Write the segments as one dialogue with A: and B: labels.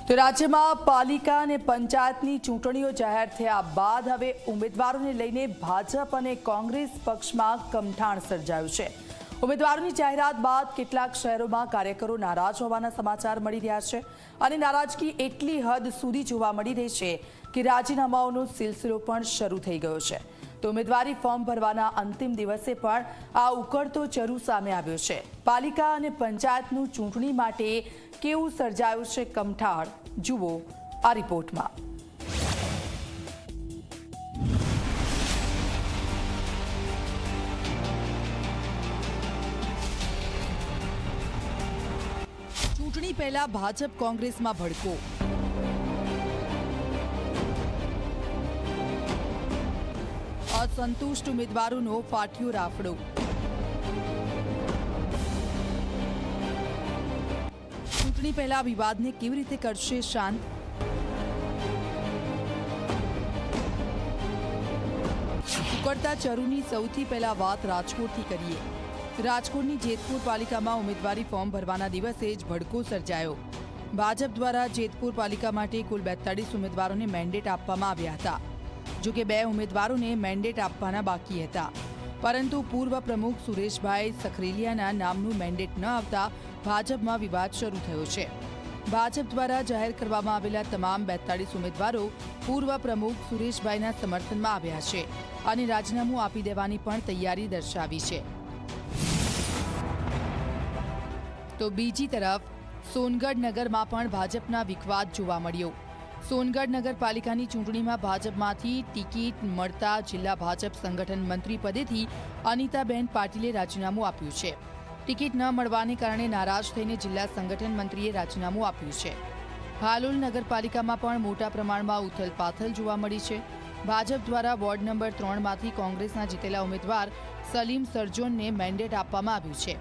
A: તો રાજ્યમાં પાલિકા અને પંચાયતની ચૂંટણીઓ જાહેર થયા બાદ હવે ઉમેદવારોને લઈને ભાજપ અને કોંગ્રેસ પક્ષમાં કમઠાણ સર્જાયું છે। ઉમેદવારોની જાહેરાત બાદ કેટલાક શહેરોમાં કાર્યકરો નારાજ હોવાના સમાચાર મળી રહ્યા છે અને નારાજગી એટલી હદ સુધી જોવા મળી રહી છે કે રાજીનામાઓનો સિલસિલો પણ શરૂ થઈ ગયો છે। તો ઉમેદવારી ફોર્મ ભરવાના અંતિમ દિવસે પણ આ ઉકળતો ચરુ સામે આવ્યો છે। પાલિકા અને પંચાયતનું ચૂંટણી માટે કેવું સર્જાયું છે કમઠાણ, જુઓ આ રિપોર્ટમાં। ચૂંટણી પહેલા ભાજપ કોંગ્રેસમાં ભડકો। असंतुष्ट उम्मीदवारों फाट्यो राफड़ो। चूंटणी पहला विवाद ने केवी रीते करशे शांत। उकळता चरूनी सौथी पहला वात राजकोटथी करीए। राजकोटनी जेतपुर पालिकामां उम्मीदवारी फॉर्म भरवाना दिवसे ज भड़को सर्जायो। भाजप द्वारा जेतपुर पालिका माटे कुल 42 उम्मीदवारोने मेन्डेट आपवामां આવ્યા હતા। जो कि 2 उम्मीदवारों ने मेन्डेट आपवाना बाकी था, परंतु पूर्व प्रमुख सुरेशभाई सखरेलियाना नामનું मेन्डेट न आवता भाजप में विवाद शुरू थयो छे। भाजप द्वारा जाहिर करवामां आवेला तमाम 42 उम्मीदवारों पूर्व प्रमुख सुरेशभाईना समर्थનમાં આવ્યા છે અને રાજીનામું આપી દેવાની પણ તૈયારી દર્શાવી છે। તો બીજી તરફ સોનગઢ નગરમાં પણ ભાજપના વિખવાદ જોવા મળ્યો। सोनगढ़ नगरपालिकानी चूंटणीमां भाजपमांथी टिकीट मळता जिल्ला भाजप संगठन मंत्री पदेथी अनिताबेन पाटीले राजीनामुं आप्युं छे। टिकीट न मळवाने कारणे नाराज थईने जिल्ला संगठन मंत्रीए राजीनामुं आप्युं छे। हालोल नगरपालिकामां पण मोटा प्रमाणमां उथलपाथल जोवा मळी छे। भाजप द्वारा वोर्ड नंबर 3 मांथी कोंग्रेसना जीतेला उम्मीदवार सलीम सरजोनने मेन्डेट आपवामां आव्युं छे।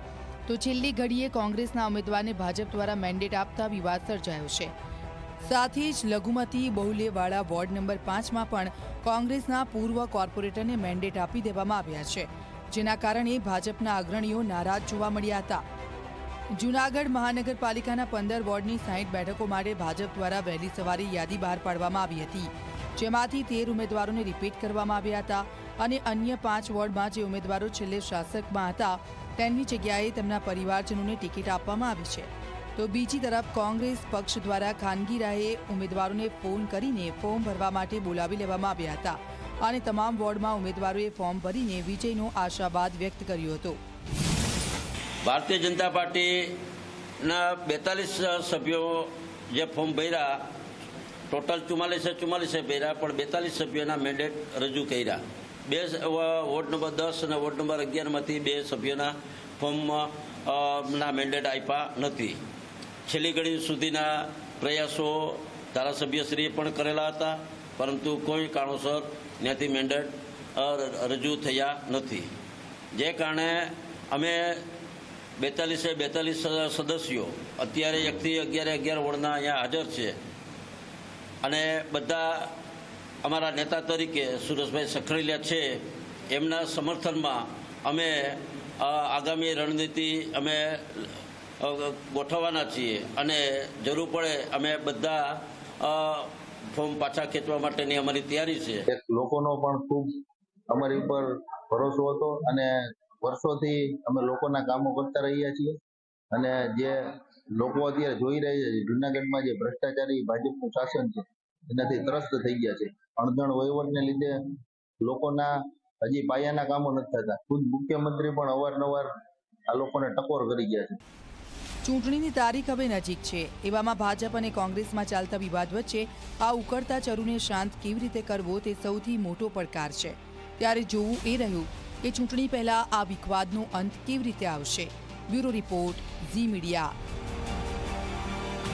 A: तो छेल्ली घड़ीए कोंग्रेसना उम्मीदवारने भाजप द्वारा मेन्डेट आपता विवाद सर्जायो छे। साथ ही लघुमती बहुल्यवाड़ा वोर्ड नंबर 5 में पण कांग्रेसना पूर्व कॉर्पोरेटर ने मेन्डेट आपी देवामां आव्या छे, जेना कारणे भाजपना अग्रणीओ नाराज जोवा मळ्या हता। जूनागढ़ महानगरपालिकाना 15 वोर्डनी 60 बेठको माटे भाजप द्वारा वहेली सवारे यादी बहार पाडवामां आवी हती, जेमांथी 13 उम्मीदवारोने रिपीट करवामां आव्या हता અને अन्य 5 वोर्डमां जे उम्मीदवारो छेल्ले शासकमां हता तेमनी जग्याए તેમના परिवारजनोने टिकीट आपवामां आवी छे। तो बीजी तरफ कांग्रेस पक्ष द्वारा खानगी राहे उम्मीदवारों ने फोन करीने फॉर्म भरवा माटे बोलावी लेवामां આવ્યા હતા અને તમામ वोर्डमां उम्मीदवारोए फॉर्म भरीने विजयनो आशावाद व्यक्त कर्यो हतो।
B: भारतीय जनता पार्टीना 42 सभ्यो जे फॉर्म भर्या, टोटल 44 भर्या, पण 42 सभ्योना मेन्डेट रजू कर्या। 2 वोर्ड नंबर 10 और वोर्ड नंबर 11 मांथी 2 सभ्योना फॉर्म ना मेन्डेट आप्या नथी। छेल्ली घड़ी सुधीना प्रयासों धारासभ्यश्रीए पण करेला हता, परंतु कोई कारणोसर त्याथी मेन्डेट रजू थया नथी। जे कारणे अमे 42 सदस्यों अत्यारे 1 થી 11 वोर्डना अहींया हाजर छे अने बधा अमारा नेता तरीके सुरेशभाई सखरेलिया छे एमना समर्थनमां अमे आगामी रणनीति अमे गोठववाना छीए अने जरूर पड़े अमे बधा फॉर्म पाछा खेचवा माटेनी अमारी तैयारी छे।
C: लोकोनो पण खूब अमारी पर भरोसो हतो अने वर्षोथी अमे लोकोना कामो करता रह्या छीए अने जे लोको अत्यारे जोई रह्या छे जूनागढ़मां जे भ्रष्टाचारी भाजपनुं शासन छे एनाथी त्रस्त थई गया छे। अणधण वहीवटने लीधे लोकोना हजी पायाना कामो नथी थता। खुद मुख्यमंत्री पण अवारनवार आ लोकोने टकोर करी गया छे।
A: चूंटणीनी तारीख हवे नजीक छे, एवामां भाजप अने कोंग्रेसमां चालता विवाद वच्चे आ उकळता चरूने शांत केवी रीते करवो ते सौथी मोटो પડકાર છે। ત્યારે જોવું એ રહ્યું કે ચૂંટણી પહેલા આ વિવાદનો અંત કેવી રીતે આવશે। Bureau report, Zee media.